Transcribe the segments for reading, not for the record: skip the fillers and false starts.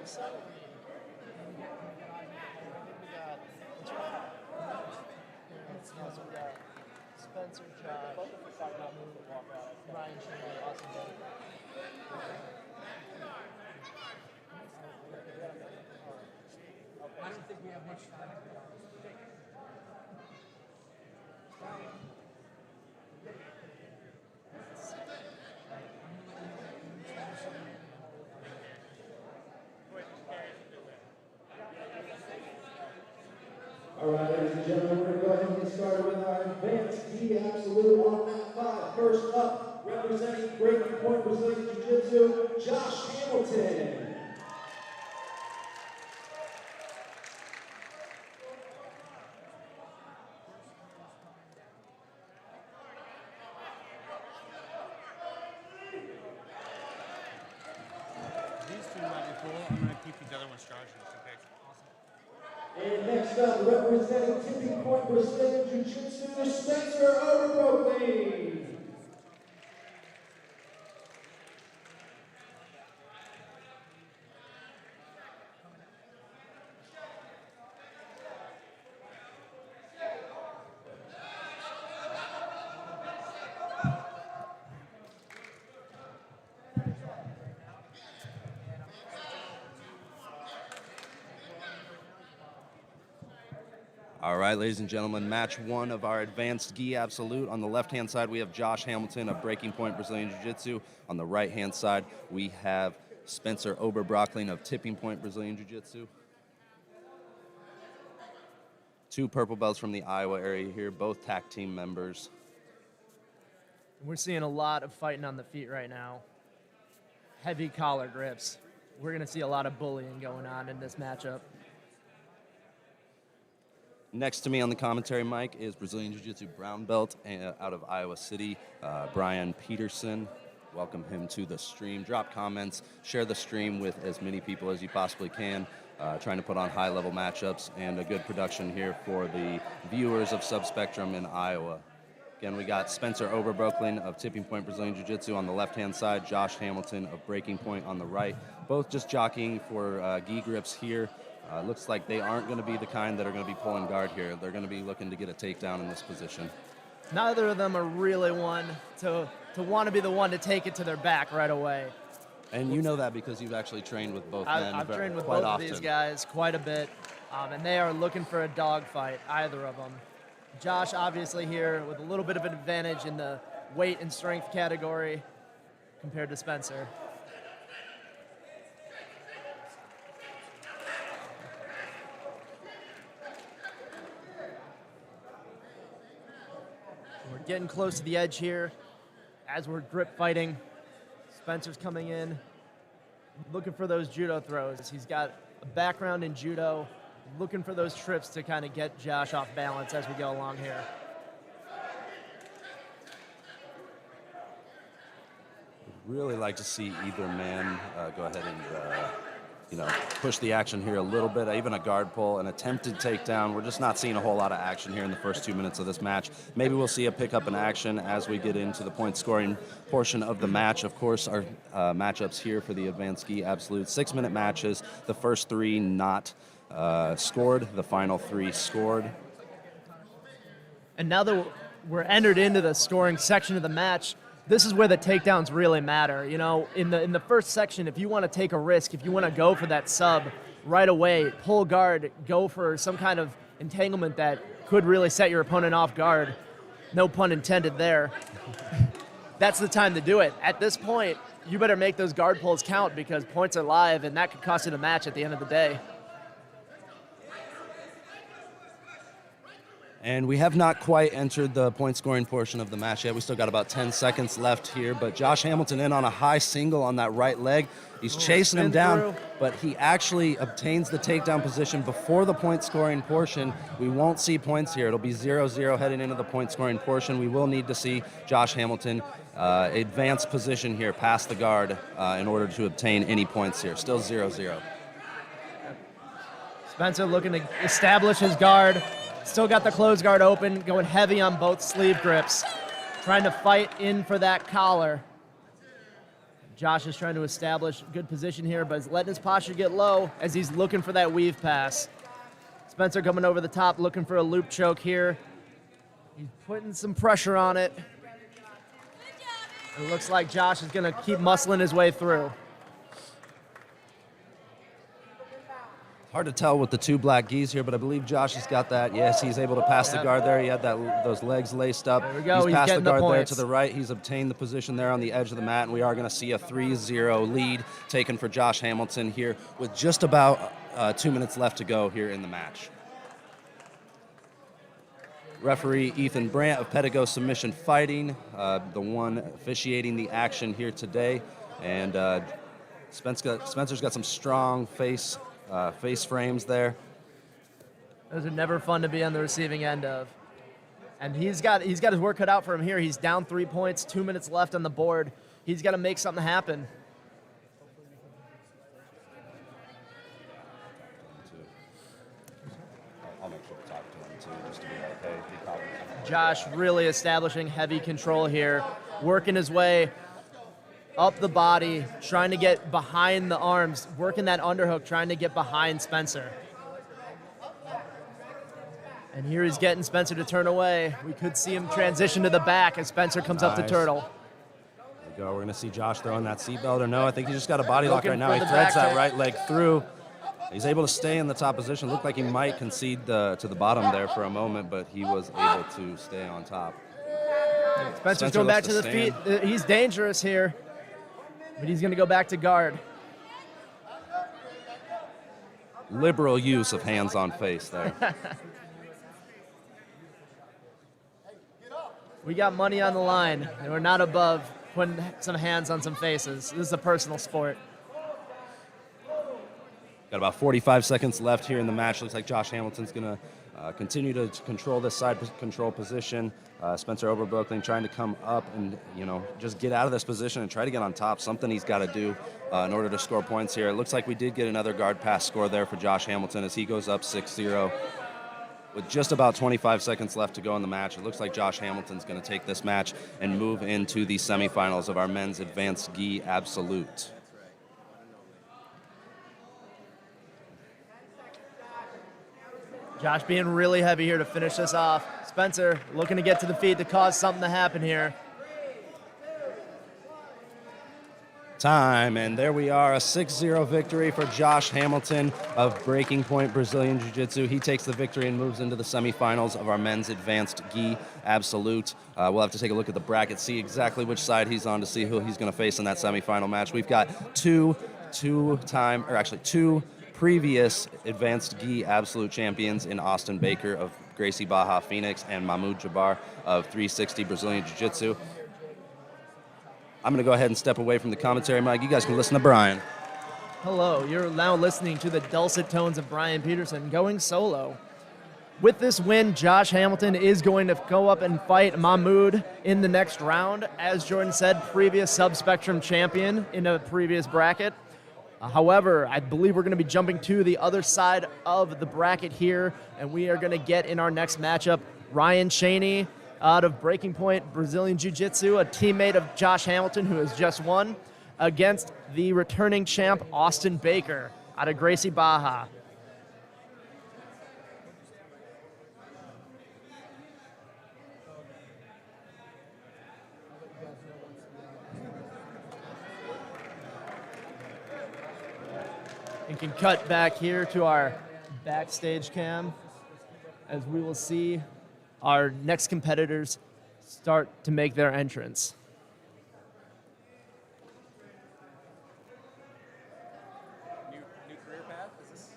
Spencer, Josh, Ryan, Chaney, Austin. I don't think we have much time. All right, ladies and gentlemen, we're going to go ahead and get started with our advanced D absolute on mat 5. First up, representing Breaking Point Brazilian Jiu-Jitsu, Josh Hamilton. These two might be cool. I'm going to keep these other ones charged just in case. And next up, representing Tipping Point Brazilian Jiu-Jitsu, Spencer Ober-Brockling. All right, ladies and gentlemen, match 1 of our advanced gi absolute. On the left-hand side, we have Josh Hamilton of Breaking Point Brazilian Jiu-Jitsu. On the right-hand side, we have Spencer Ober-Brockling of Tipping Point Brazilian Jiu-Jitsu. 2 purple belts from the Iowa area here, both TAC team members. We're seeing a lot of fighting on the feet right now. Heavy collar grips. We're going to see a lot of bullying going on in this matchup. Next to me on the commentary mic is Brazilian Jiu-Jitsu brown belt out of Iowa City, Brian Peterson. Welcome him to the stream. Drop comments, share the stream with as many people as you possibly can. Trying to put on high-level matchups and a good production here for the viewers of Subspectrum in Iowa. Again, we got Spencer Ober-Brockling of Tipping Point Brazilian Jiu-Jitsu on the left-hand side, Josh Hamilton of Breaking Point on the right. Both just jockeying for gi grips here. Looks like they aren't going to be the kind that are going to be pulling guard here. They're going to be looking to get a takedown in this position. Neither of them are really one to want to be the one to take it to their back right away. And you know that because you've actually trained with both men I've trained with quite both often. of these guys quite a bit, and they are looking for a dogfight, either of them. Josh, obviously here with a little bit of an advantage in the weight and strength category compared to Spencer. We're getting close to the edge here as we're grip fighting. Spencer's coming in, looking for those judo throws. He's got a background in judo, looking for those trips to kind of get Josh off balance as we go along here. Really like to see either man go ahead and push the action here a little bit. Even a guard pull, an attempted takedown. We're just not seeing a whole lot of action here in the first 2 minutes of this match. Maybe we'll see a pickup in action as we get into the point scoring portion of the match. Of course, our matchups here for the Advanced Gi Absolute 6-minute matches. The first 3 not scored, the final 3 scored. And now that we're entered into the scoring section of the match, this is where the takedowns really matter. You know, in the first section, if you want to take a risk, if you want to go for that sub right away, pull guard, go for some kind of entanglement that could really set your opponent off guard, no pun intended there, that's the time to do it. At this point, you better make those guard pulls count because points are live, and that could cost you the match at the end of the day. And we have not quite entered the point scoring portion of the match yet. We still got about 10 seconds left here, but Josh Hamilton in on a high single on that right leg. He's chasing him down, but he actually obtains the takedown position before the point scoring portion. We won't see points here. It'll be 0-0 heading into the point scoring portion. We will need to see Josh Hamilton advance position here past the guard in order to obtain any points here. Still 0-0. Spencer looking to establish his guard. Still got the closed guard open, going heavy on both sleeve grips, trying to fight in for that collar. Josh is trying to establish good position here, but he's letting his posture get low as he's looking for that weave pass. Spencer coming over the top, looking for a loop choke here. He's putting some pressure on it. It looks like Josh is going to keep muscling his way through. Hard to tell with the two black gis here, but I believe Josh has got that. Yes, he's able to pass the guard there. He had those legs laced up. There we go. He's passed the guard there points. to the right. He's obtained the position there on the edge of the mat, and we are going to see a 3-0 lead taken for Josh Hamilton here with just about 2 minutes left to go here in the match. Referee Ethan Brandt of Pedigo Submission Fighting, the one officiating the action here today. And Spencer's got some strong face frames there. Those are never fun to be on the receiving end of. And he's got his work cut out for him here. He's down 3 points, 2 minutes left on the board. He's got to make something happen. I'll make sure to talk to him too, just to be like, hey, be cognizant. Josh really establishing heavy control here, working his way up the body, trying to get behind the arms, working that underhook, trying to get behind Spencer. And here he's getting Spencer to turn away. We could see him transition to the back as Spencer comes up to turtle. There we go. We're going to see Josh throw on that seatbelt or no. I think he just got a body lock Looking right now. for He the threads back that kick. right leg through. He's able to stay in the top position. Looked like he might concede to the bottom there for a moment, but he was able to stay on top. Spencer's going back looks to the feet. He's dangerous here, but he's going to go back to guard. Liberal use of hands on face there. We got money on the line, and we're not above putting some hands on some faces. This is a personal sport. Got about 45 seconds left here in the match. Looks like Josh Hamilton's going to continue to control this side control position. Spencer Ober-Brockling trying to come up and, just get out of this position and try to get on top. Something he's got to do in order to score points here. It looks like we did get another guard pass score there for Josh Hamilton as he goes up 6-0. With just about 25 seconds left to go in the match, it looks like Josh Hamilton's going to take this match and move into the semifinals of our men's advanced gi absolute. Josh being really heavy here to finish this off. Spencer looking to get to the feet to cause something to happen here. Time, and there we are, a 6-0 victory for Josh Hamilton of Breaking Point Brazilian Jiu-Jitsu. He takes the victory and moves into the semifinals of our men's advanced gi absolute. We'll have to take a look at the bracket, see exactly which side he's on to see who he's going to face in that semifinal match. We've got two previous advanced gi absolute champions in Austin Baker of Gracie Baja Phoenix and Mahmoud Jabar of 360 Brazilian Jiu-Jitsu. I'm going to go ahead and step away from the commentary mic. You guys can listen to Brian. Hello, you're now listening to the dulcet tones of Brian Peterson going solo. With this win, Josh Hamilton is going to go up and fight Mahmoud in the next round. As Jordan said, previous subspectrum champion in a previous bracket. However, I believe we're going to be jumping to the other side of the bracket here, and we are going to get in our next matchup Ryan Chaney out of Breaking Point Brazilian Jiu-Jitsu, a teammate of Josh Hamilton who has just won, against the returning champ Austin Baker out of Gracie Baja. You can cut back here to our backstage cam as we will see our next competitors start to make their entrance. New career path? Is this?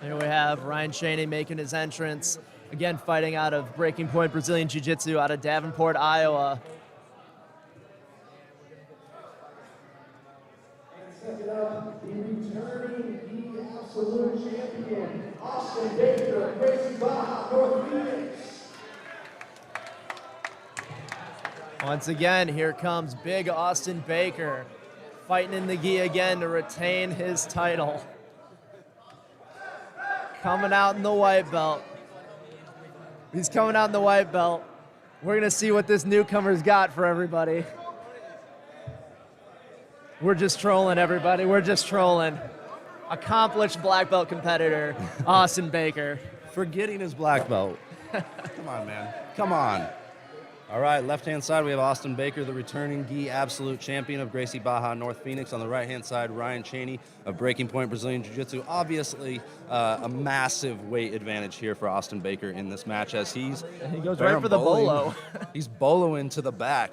Here we have Ryan Chaney making his entrance. Again, fighting out of Breaking Point Brazilian Jiu-Jitsu out of Davenport, Iowa. Second up, the returning, the absolute champion, Austin Baker, Gracie Baja, North Phoenix. Once again, here comes big Austin Baker, fighting in the gi again to retain his title. Coming out in the white belt. He's coming out in the white belt. We're gonna see what this newcomer's got for everybody. We're just trolling, everybody. We're just trolling. Accomplished black belt competitor, Austin Baker. Forgetting his black belt. Come on, man. Come on. All right, left-hand side, we have Austin Baker, the returning gi absolute champion of Gracie Baja, North Phoenix. On the right-hand side, Ryan Chaney of Breaking Point Brazilian Jiu-Jitsu. Obviously, a massive weight advantage here for Austin Baker in this match as he goes right for the bolo. He's boloing to the back.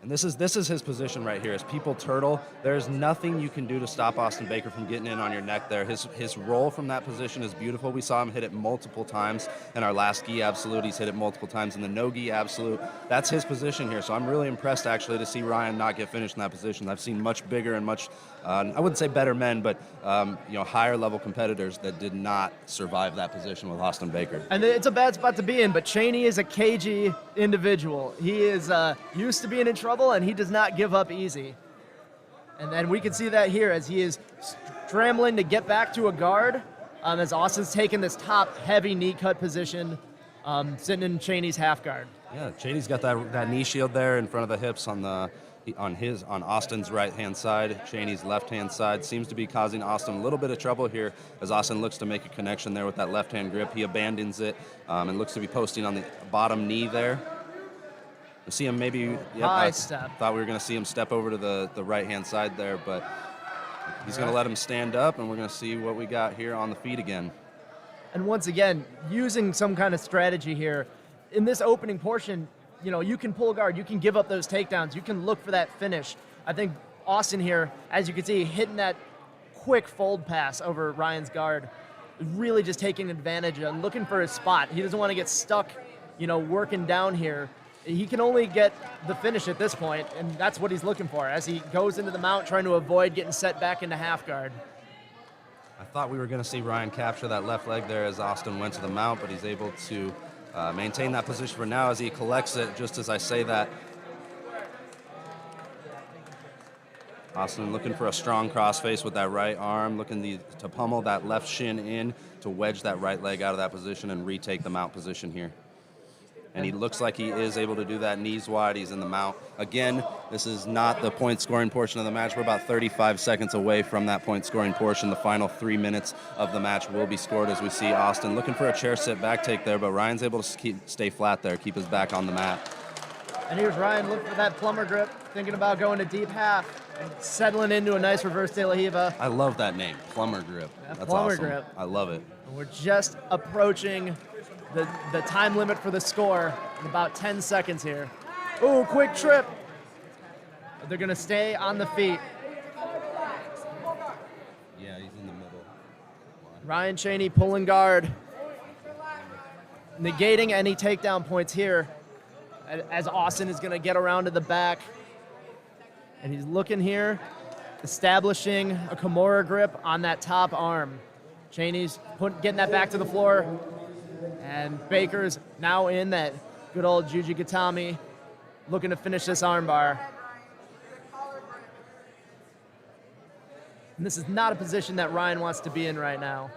And this is his position right here. As people turtle, there's nothing you can do to stop Austin Baker from getting in on your neck there. His roll from that position is beautiful. We saw him hit it multiple times in our last gi absolute. He's hit it multiple times in the no gi absolute. That's his position here. So I'm really impressed actually to see Ryan not get finished in that position. I've seen much bigger and much, I wouldn't say better men, but higher level competitors that did not survive that position with Austin Baker. And it's a bad spot to be in, but Chaney is a cagey individual. He is used to being in trouble, and he does not give up easy. And then we can see that here as he is scrambling to get back to a guard, as Austin's taking this top heavy knee cut position, sitting in Chaney's half guard. Yeah, Chaney's got that knee shield there in front of the hips on Austin's right-hand side. Chaney's left-hand side seems to be causing Austin a little bit of trouble here as Austin looks to make a connection there with that left-hand grip. He abandons it and looks to be posting on the bottom knee there. We see him maybe, High step. Thought we were going to see him step over to the right-hand side there, but he's going to let him stand up, and we're going to see what we got here on the feet again. And once again, using some kind of strategy here. In this opening portion, you can pull guard, you can give up those takedowns, you can look for that finish. I think Austin here, as you can see, hitting that quick fold pass over Ryan's guard, really just taking advantage and looking for his spot. He doesn't want to get stuck, working down here. He can only get the finish at this point, and that's what he's looking for as he goes into the mount, trying to avoid getting set back into half guard. I thought we were going to see Ryan capture that left leg there as Austin went to the mount, but he's able to maintain that position for now as he collects it just as I say that. Austin looking for a strong crossface with that right arm, looking to pummel that left shin in to wedge that right leg out of that position and retake the mount position here. And he looks like he is able to do that knees wide. He's in the mount. Again, this is not the point scoring portion of the match. We're about 35 seconds away from that point scoring portion. The final 3 minutes of the match will be scored as we see Austin looking for a chair sit back take there, but Ryan's able to stay flat there, keep his back on the mat. And here's Ryan looking for that plumber grip, thinking about going to deep half and settling into a nice reverse de la Riva. I love that name, plumber grip. Yeah, That's plumber awesome. grip. I love it. And we're just approaching the time limit for the score in about 10 seconds here. Ooh, quick trip. They're going to stay on the feet. Yeah, he's in the middle. Ryan Chaney pulling guard, negating any takedown points here as Austin is going to get around to the back. And he's looking here, establishing a Kimura grip on that top arm. Chaney's getting that back to the floor. And Baker's now in that good old Juji Gatami, looking to finish this armbar. And this is not a position that Ryan wants to be in right now.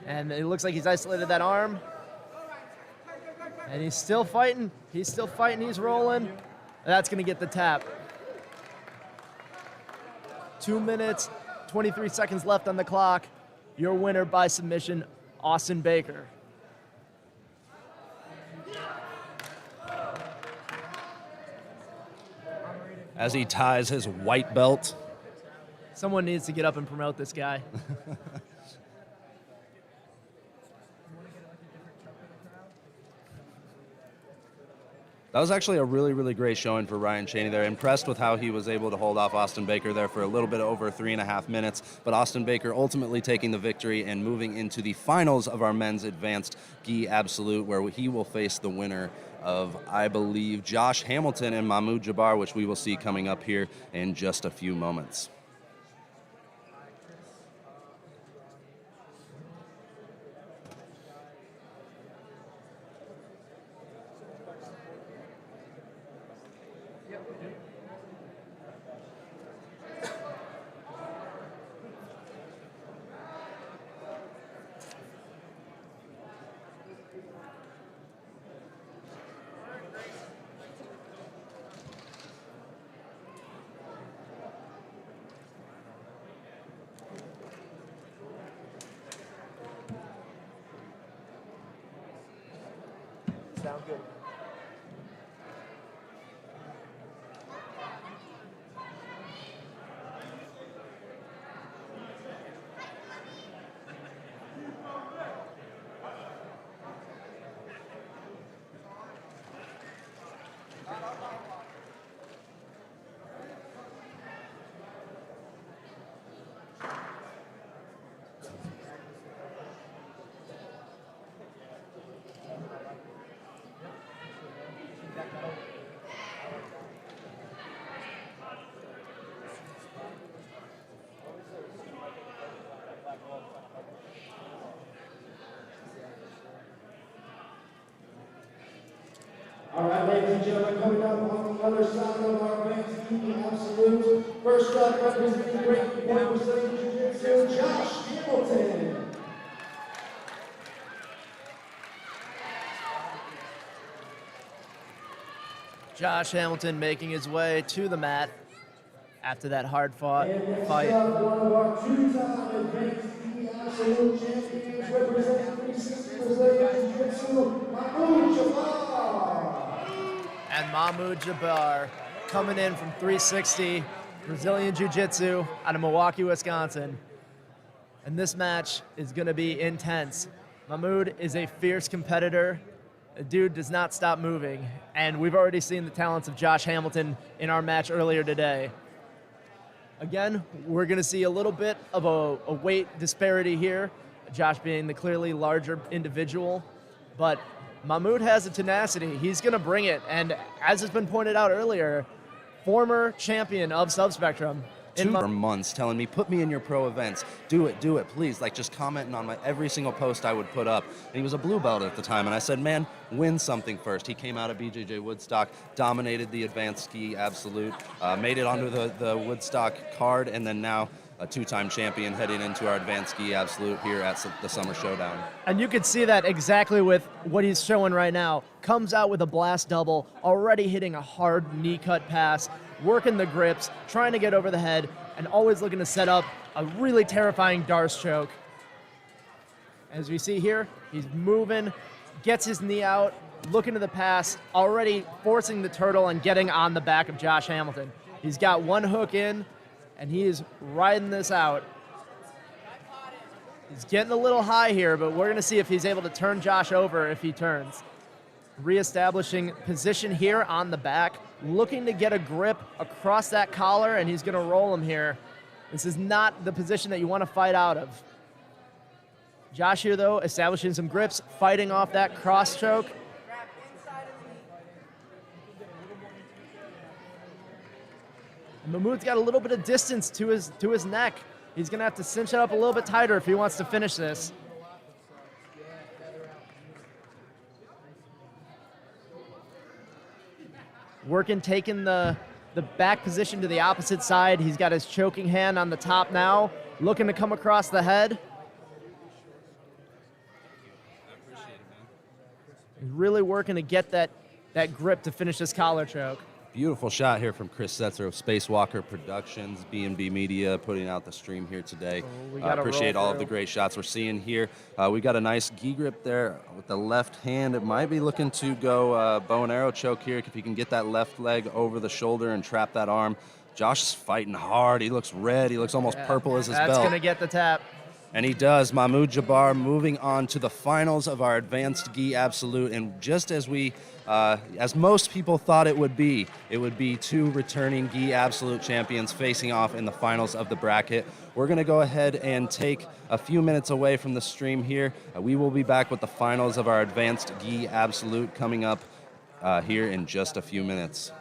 And it looks like he's isolated that arm. And he's still fighting. He's still fighting. He's rolling. That's going to get the tap. 2 minutes, 23 seconds left on the clock. Your winner by submission, Austin Baker. As he ties his white belt. Someone needs to get up and promote this guy. That was actually a really, really great showing for Ryan Chaney there. Impressed with how he was able to hold off Austin Baker there for a little bit over 3.5 minutes. But Austin Baker ultimately taking the victory and moving into the finals of our men's advanced gi absolute, where he will face the winner of, I believe, Josh Hamilton and Mahmoud Jabar, which we will see coming up here in just a few moments. Sound good. All right, ladies and gentlemen, coming up on the other side of our men's gi absolute. First up, representing Great Point Brazilian Jiu-Jitsu, Josh Hamilton. Josh Hamilton making his way to the mat after that hard-fought And next fight. up, one of our two-time advanced gi absolute champions, representing 360 Brazilian Jiu-Jitsu, Mahmoud Jabar. And Mahmoud Jabar coming in from 360 Brazilian Jiu-Jitsu out of Milwaukee, Wisconsin. And this match is going to be intense. Mahmoud is a fierce competitor. The dude does not stop moving. And we've already seen the talents of Josh Hamilton in our match earlier today. Again, we're going to see a little bit of a weight disparity here, Josh being the clearly larger individual. But Mahmoud has a tenacity. He's going to bring it. And as has been pointed out earlier, former champion of Subspectrum. For months telling me, put me in your pro events. Do it, please. Like, just commenting on my every single post I would put up. And he was a blue belt at the time. And I said, man, win something first. He came out of BJJ Woodstock, dominated the advanced ski absolute, made it onto the Woodstock card, and then now a two-time champion heading into our advanced ski absolute here at the Summer Showdown. And you could see that exactly with what he's showing right now. Comes out with a blast double, already hitting a hard knee cut pass, working the grips, trying to get over the head, and always looking to set up a really terrifying Darce choke. As we see here, he's moving, gets his knee out, looking to the pass, already forcing the turtle and getting on the back of Josh Hamilton. He's got one hook in, and he is riding this out. He's getting a little high here, but we're going to see if he's able to turn Josh over if he turns. Reestablishing position here on the back, looking to get a grip across that collar, and he's going to roll him here. This is not the position that you want to fight out of. Josh here, though, establishing some grips, fighting off that cross choke. Mahmoud's got a little bit of distance to his neck. He's going to have to cinch it up a little bit tighter if he wants to finish this. Working, taking the back position to the opposite side. He's got his choking hand on the top now, looking to come across the head. He's really working to get that grip to finish this collar choke. Beautiful shot here from Chris Setzer of SpaceWalker Productions, BNB Media, putting out the stream here today. Appreciate all of the great shots we're seeing here. We got a nice gi grip there with the left hand. It might be looking to go bow and arrow choke here if he can get that left leg over the shoulder and trap that arm. Josh is fighting hard. He looks red. He looks almost purple as his belt. That's going to get the tap. And he does. Mahmoud Jabar moving on to the finals of our Advanced Gi Absolute. And just as as most people thought it would be two returning Gi Absolute champions facing off in the finals of the bracket. We're going to go ahead and take a few minutes away from the stream here. We will be back with the finals of our Advanced Gi Absolute coming up here in just a few minutes.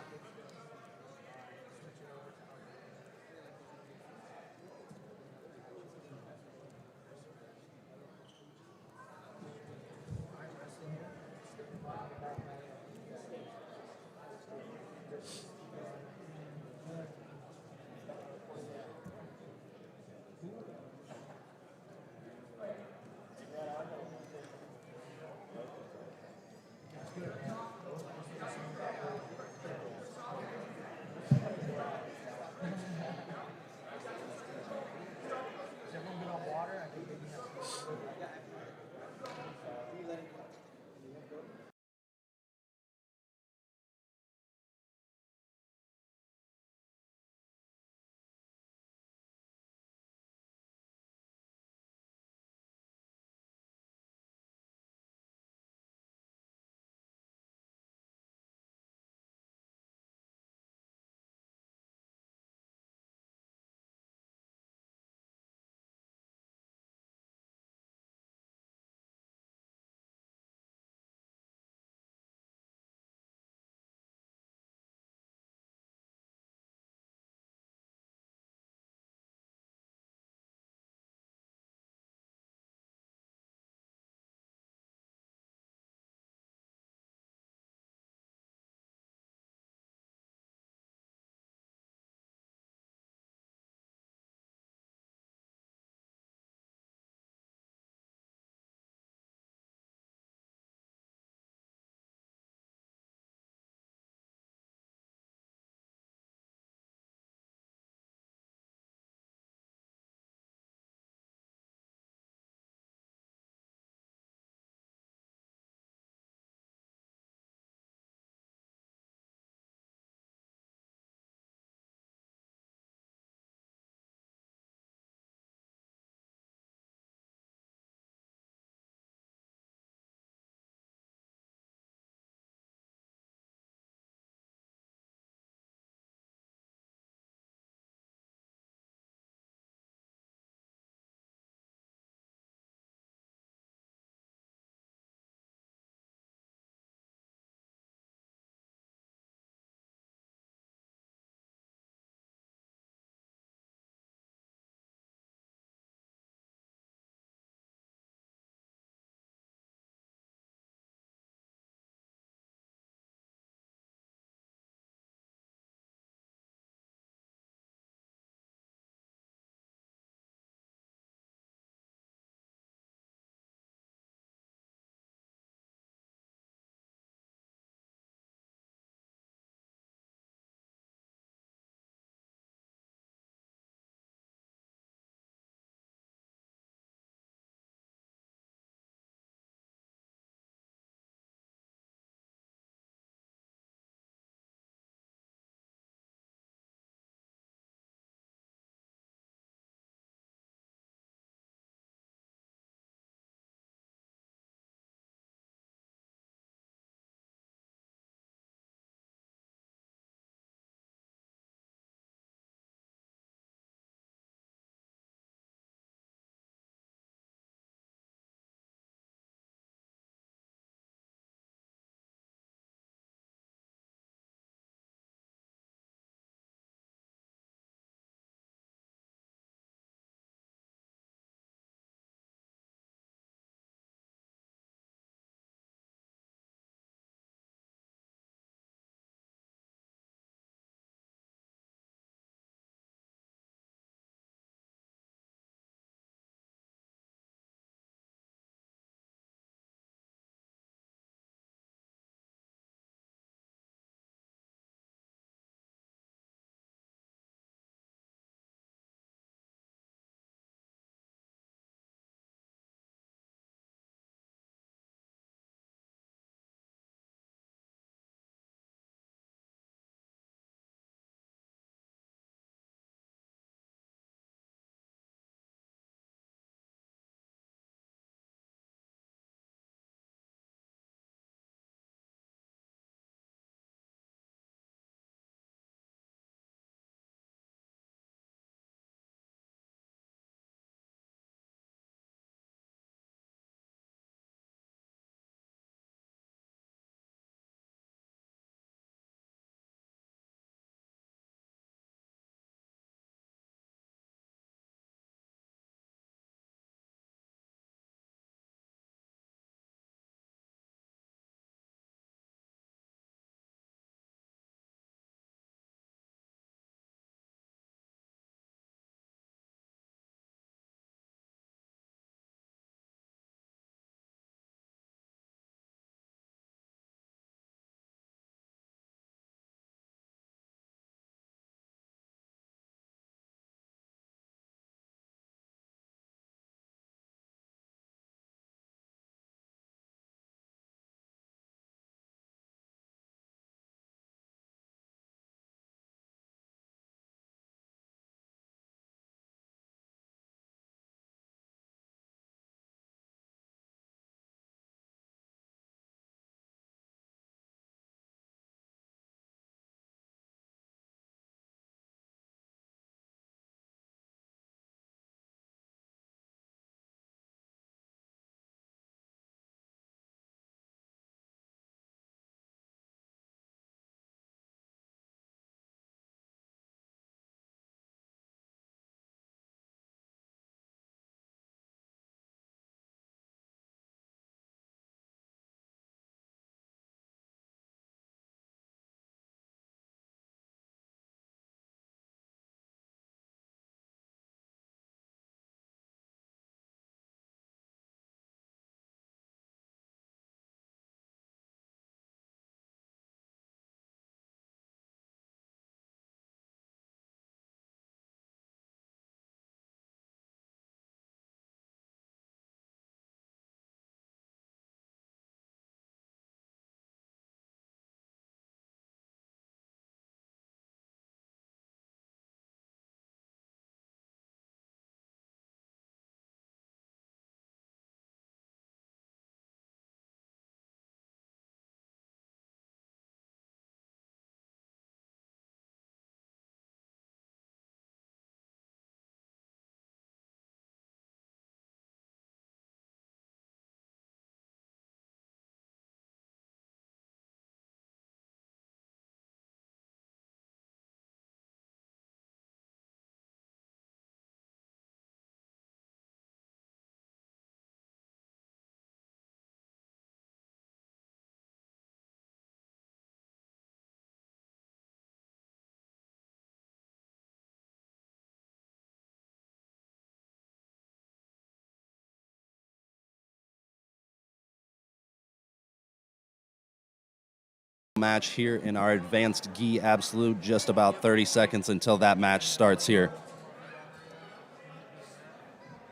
match here in our advanced gi absolute. Just about 30 seconds until that match starts here.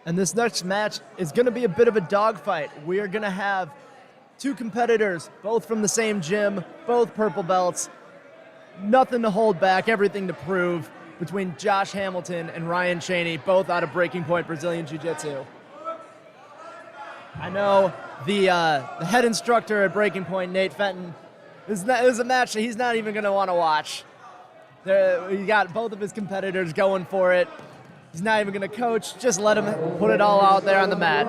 And this next match is going to be a bit of a dogfight. We are going to have two competitors, both from the same gym, both purple belts. Nothing to hold back, everything to prove between Josh Hamilton and Ryan Chaney, both out of Breaking Point Brazilian Jiu-Jitsu. I know the head instructor at Breaking Point, Nate Fenton, this is a match that he's not even going to want to watch. He got both of his competitors going for it. He's not even going to coach. Just let him put it all out there on the mat.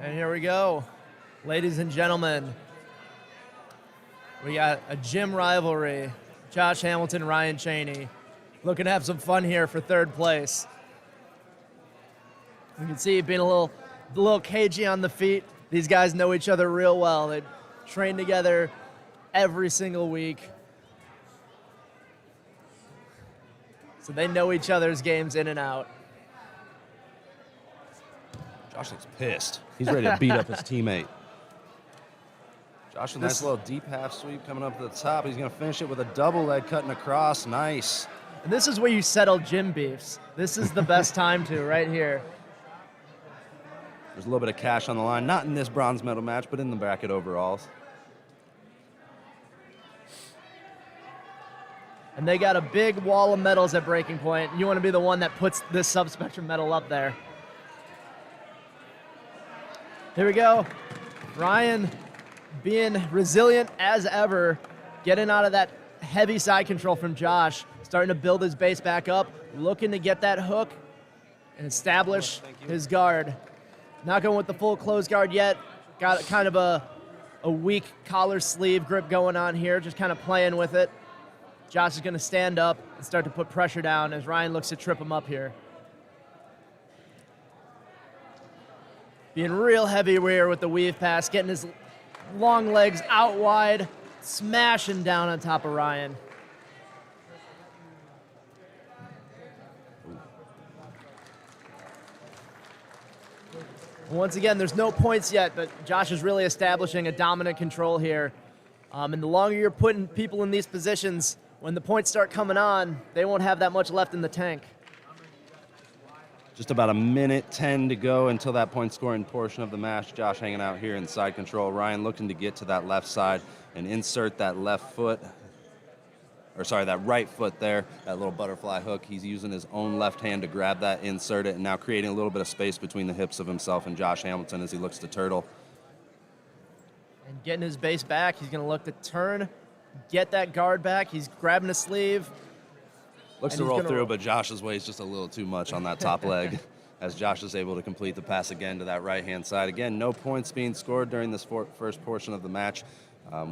And here we go. Ladies and gentlemen, we got a gym rivalry. Josh Hamilton, Ryan Chaney. Looking to have some fun here for third place. You can see being a little cagey on the feet. These guys know each other real well. They train together every single week. So they know each other's games in and out. Josh looks pissed. He's ready to beat up his teammate. Josh, a nice little deep half sweep coming up to the top. He's going to finish it with a double leg cutting across. Nice. And this is where you settle gym beefs. This is the best time to, right here. There's a little bit of cash on the line. Not in this bronze medal match, but in the bracket overalls. And they got a big wall of medals at Breaking Point. You want to be the one that puts this subspectrum medal up there. Here we go. Ryan being resilient as ever, getting out of that heavy side control from Josh, starting to build his base back up, looking to get that hook and establish his guard. Not going with the full closed guard yet. Got kind of a weak collar sleeve grip going on here, just kind of playing with it. Josh is going to stand up and start to put pressure down as Ryan looks to trip him up here. Being real heavy rear with the weave pass, getting his long legs out wide, smashing down on top of Ryan. Once again, there's no points yet, but Josh is really establishing a dominant control here. And the longer you're putting people in these positions, when the points start coming on, they won't have that much left in the tank. Just about 1:10 to go until that point scoring portion of the match. Josh hanging out here in side control. Ryan looking to get to that left side and insert that left foot, or sorry, that right foot there, that little butterfly hook. He's using his own left hand to grab that, insert it, and now creating a little bit of space between the hips of himself and Josh Hamilton as he looks to turtle. And getting his base back, he's going to look to turn, get that guard back. He's grabbing a sleeve. Looks to roll through, but Josh's weigh's just a little too much on that top leg as Josh is able to complete the pass again to that right-hand side. Again, no points being scored during this first portion of the match.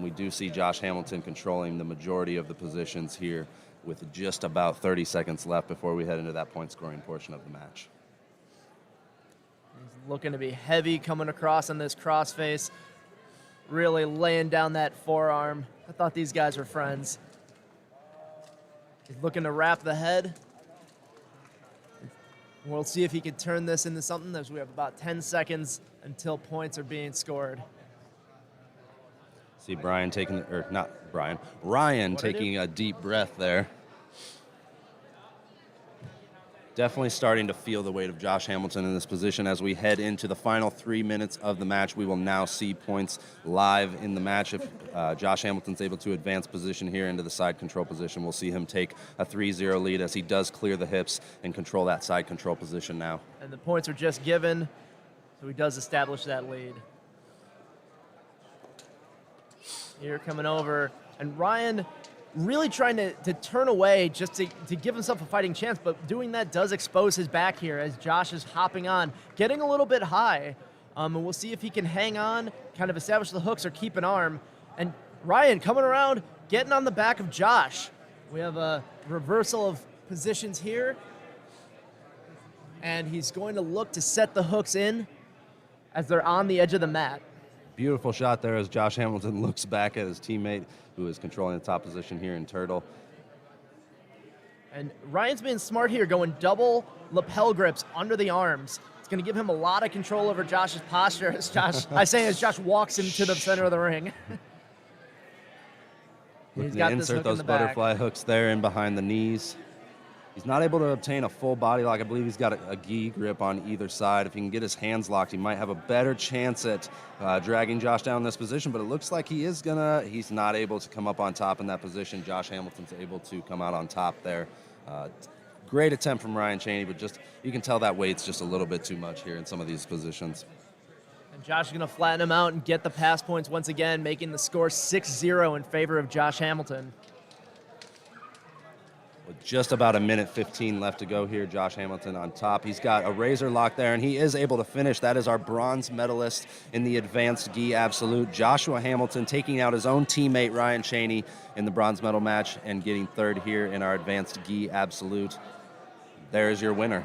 We do see Josh Hamilton controlling the majority of the positions here with just about 30 seconds left before we head into that point-scoring portion of the match. He's looking to be heavy coming across on this crossface, really laying down that forearm. I thought these guys were friends. He's looking to wrap the head. We'll see if he can turn this into something, as we have about 10 seconds until points are being scored. See Ryan taking a deep breath there. Definitely starting to feel the weight of Josh Hamilton in this position as we head into the final 3 minutes of the match. We will now see points live in the match. If Josh Hamilton's able to advance position here into the side control position, we'll see him take a 3-0 lead as he does clear the hips and control that side control position now. And the points are just given, so he does establish that lead. Here coming over, and Ryan really trying to turn away just to give himself a fighting chance, but doing that does expose his back here as Josh is hopping on, getting a little bit high. And we'll see if he can hang on, kind of establish the hooks, or keep an arm. And Ryan coming around, getting on the back of Josh. We have a reversal of positions here. And he's going to look to set the hooks in as they're on the edge of the mat. Beautiful shot there as Josh Hamilton looks back at his teammate who is controlling the top position here in Turtle. And Ryan's being smart here, going double lapel grips under the arms. It's going to give him a lot of control over Josh's posture as Josh walks into the center of the ring. He's got this hook insert in those the back. butterfly hooks there in behind the knees. He's not able to obtain a full body lock. I believe he's got a gi grip on either side. If he can get his hands locked, he might have a better chance at dragging Josh down in this position, but it looks like he's not able to come up on top in that position. Josh Hamilton's able to come out on top there. Great attempt from Ryan Chaney, but just you can tell that weight's just a little bit too much here in some of these positions. And Josh is going to flatten him out and get the pass points once again, making the score 6-0 in favor of Josh Hamilton. With just about 1:15 left to go here, Josh Hamilton on top. He's got a razor lock there, and he is able to finish. That is our bronze medalist in the Advanced Gi Absolute, Joshua Hamilton, taking out his own teammate, Ryan Chaney, in the bronze medal match and getting third here in our Advanced Gi Absolute. There's your winner.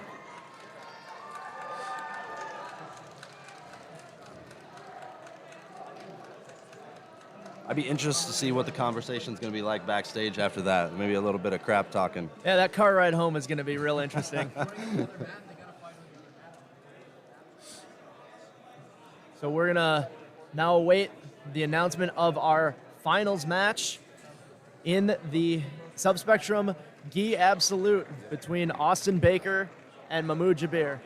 I'd be interested to see what the conversation's going to be like backstage after that. Maybe a little bit of crap talking. Yeah, that car ride home is going to be real interesting. So we're going to now await the announcement of our finals match in the Subspectrum Gi Absolute between Austin Baker and Mahmoud Jabir.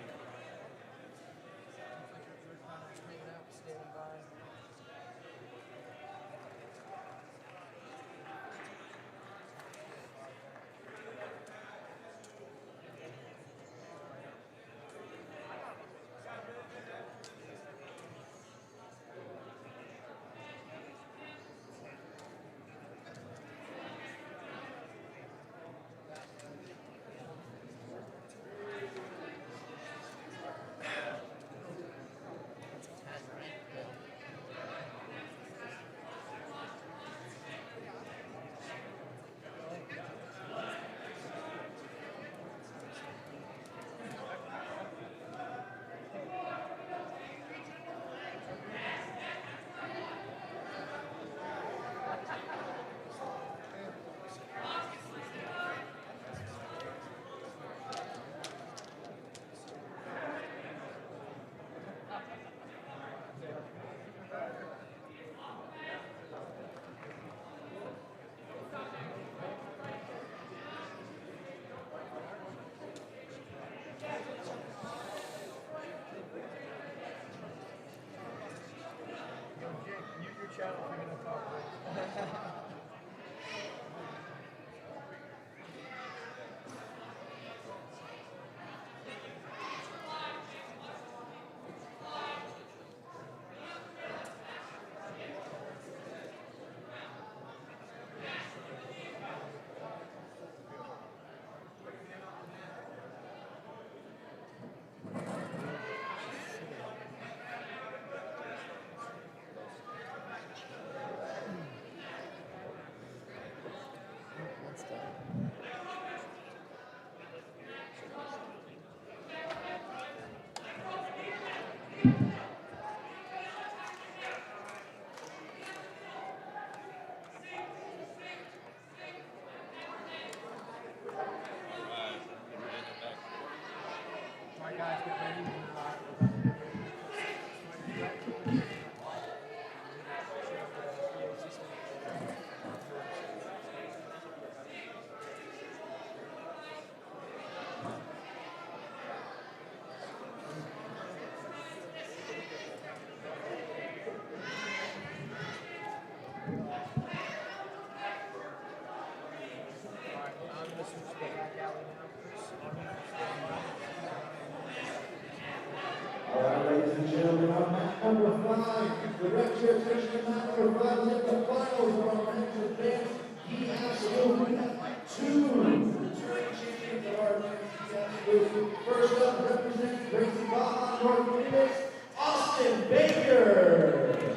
Ladies and gentlemen, on mat number 5, direct your attention to mat number 5 is at the finals of our men's advanced Gi Absolute. We have 2 returning champions of our men's Gi Absolute. First up, representing Gracie Baja, North Phoenix, Austin Austin Baker.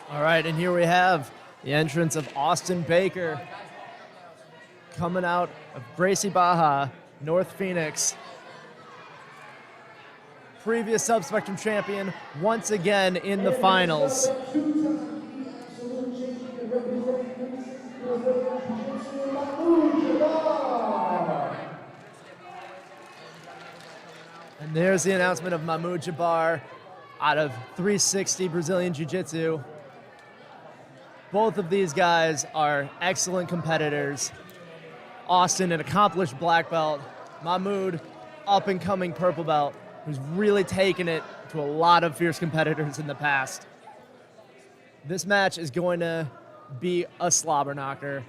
All right, and here we have the entrance of Austin Baker coming out of Gracie Baja, North Phoenix. Previous Subspectrum champion, once again in the finals. And there's the announcement of Mahmoud Jabar out of 360 Brazilian Jiu-Jitsu. Both of these guys are excellent competitors. Austin, an accomplished black belt. Mahmoud, up-and-coming purple belt, who's really taken it to a lot of fierce competitors in the past. This match is going to be a slobber knocker.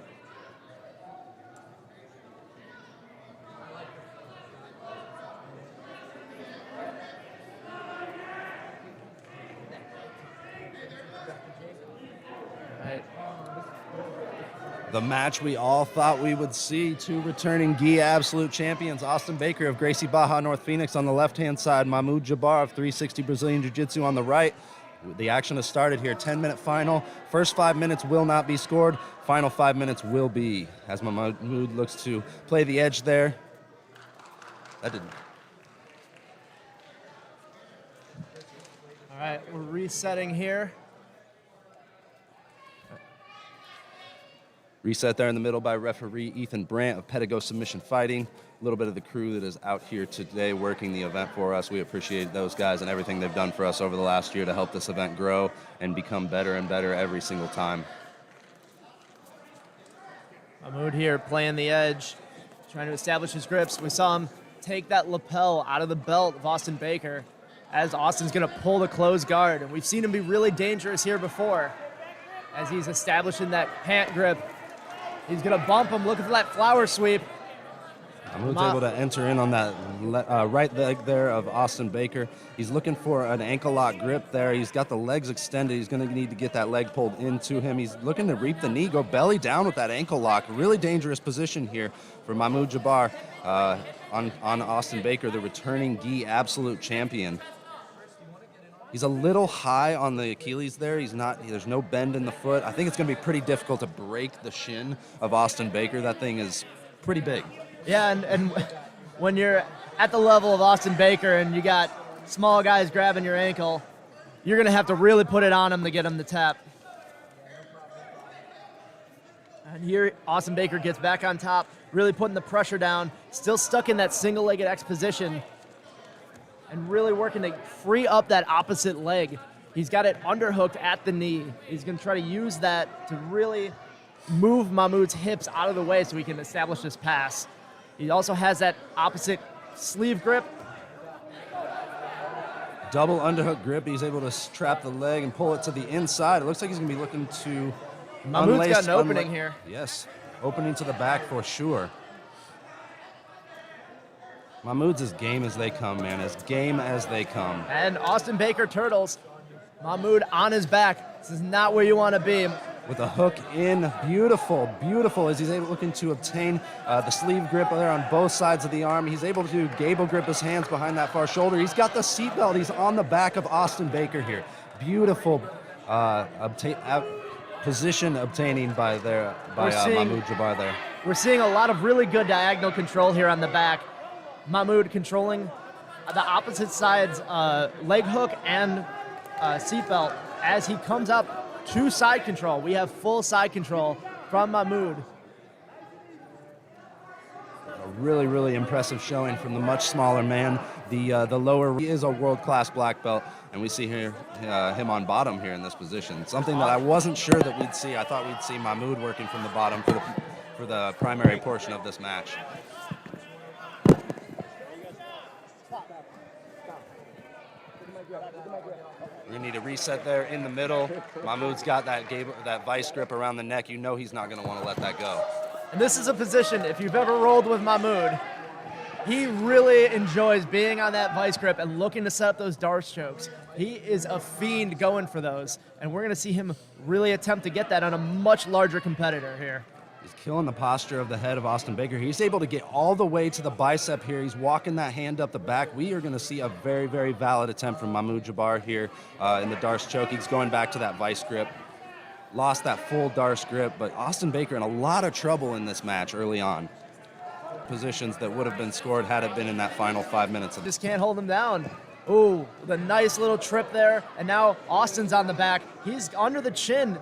The match we all thought we would see. Two returning GI Absolute champions, Austin Baker of Gracie Baja, North Phoenix on the left-hand side, Mahmoud Jabar of 360 Brazilian Jiu-Jitsu on the right. The action has started here, 10-minute final. First 5 minutes will not be scored. Final 5 minutes will be, as Mahmoud looks to play the edge there. That didn't. All right, we're resetting here. Reset there in the middle by referee Ethan Brandt of Pedigo Submission Fighting. A little bit of the crew that is out here today working the event for us. We appreciate those guys and everything they've done for us over the last year to help this event grow and become better and better every single time. Mahmoud here playing the edge, trying to establish his grips. We saw him take that lapel out of the belt of Austin Baker as Austin's going to pull the closed guard. And we've seen him be really dangerous here before as he's establishing that pant grip. He's going to bump him, looking for that flower sweep. Mahmoud's able to enter in on that right leg there of Austin Baker. He's looking for an ankle lock grip there. He's got the legs extended. He's going to need to get that leg pulled into him. He's looking to reap the knee, go belly down with that ankle lock. Really dangerous position here for Mahmoud Jabar on Austin Baker, the returning GI Absolute champion. He's a little high on the Achilles there. There's no bend in the foot. I think it's going to be pretty difficult to break the shin of Austin Baker. That thing is pretty big. Yeah, and when you're at the level of Austin Baker and you got small guys grabbing your ankle, you're going to have to really put it on him to get him to tap. And here, Austin Baker gets back on top, really putting the pressure down, still stuck in that single-legged X position, and really working to free up that opposite leg. He's got it underhooked at the knee. He's going to try to use that to really move Mahmoud's hips out of the way so he can establish this pass. He also has that opposite sleeve grip. Double underhook grip. He's able to trap the leg and pull it to the inside. It looks like he's going to be looking to Mahmoud's got an opening here. Yes, opening to the back for sure. Mahmoud's as game as they come, man. As game as they come. And Austin Baker turtles. Mahmoud on his back. This is not where you want to be. With a hook in, beautiful, beautiful, as he's looking to obtain the sleeve grip there on both sides of the arm. He's able to gable grip his hands behind that far shoulder. He's got the seatbelt. He's on the back of Austin Baker here. Beautiful position obtaining by Mahmoud Jabar there. We're seeing a lot of really good diagonal control here on the back. Mahmoud controlling the opposite side's leg hook and seatbelt as he comes up to side control. We have full side control from Mahmoud. A really, really impressive showing from the much smaller man. The lower he is a world-class black belt, and we see here him on bottom here in this position. Something that I wasn't sure that we'd see. I thought we'd see Mahmoud working from the bottom for the primary portion of this match. We're gonna need a reset there in the middle. Mahmoud's got that vice grip around the neck. You know he's not gonna want to let that go. And this is a position, if you've ever rolled with Mahmoud, he really enjoys being on that vice grip and looking to set up those Darce chokes. He is a fiend going for those, and we're gonna see him really attempt to get that on a much larger competitor here. He's killing the posture of the head of Austin Baker. He's able to get all the way to the bicep here. He's walking that hand up the back. We are going to see a very, very valid attempt from Mahmoud Jabar here in the Darce choke. He's going back to that vice grip. Lost that full Darce grip, but Austin Baker in a lot of trouble in this match early on. Positions that would have been scored had it been in that final 5 minutes. Just can't hold him down. Ooh, the nice little trip there. And now Austin's on the back. He's under the chin.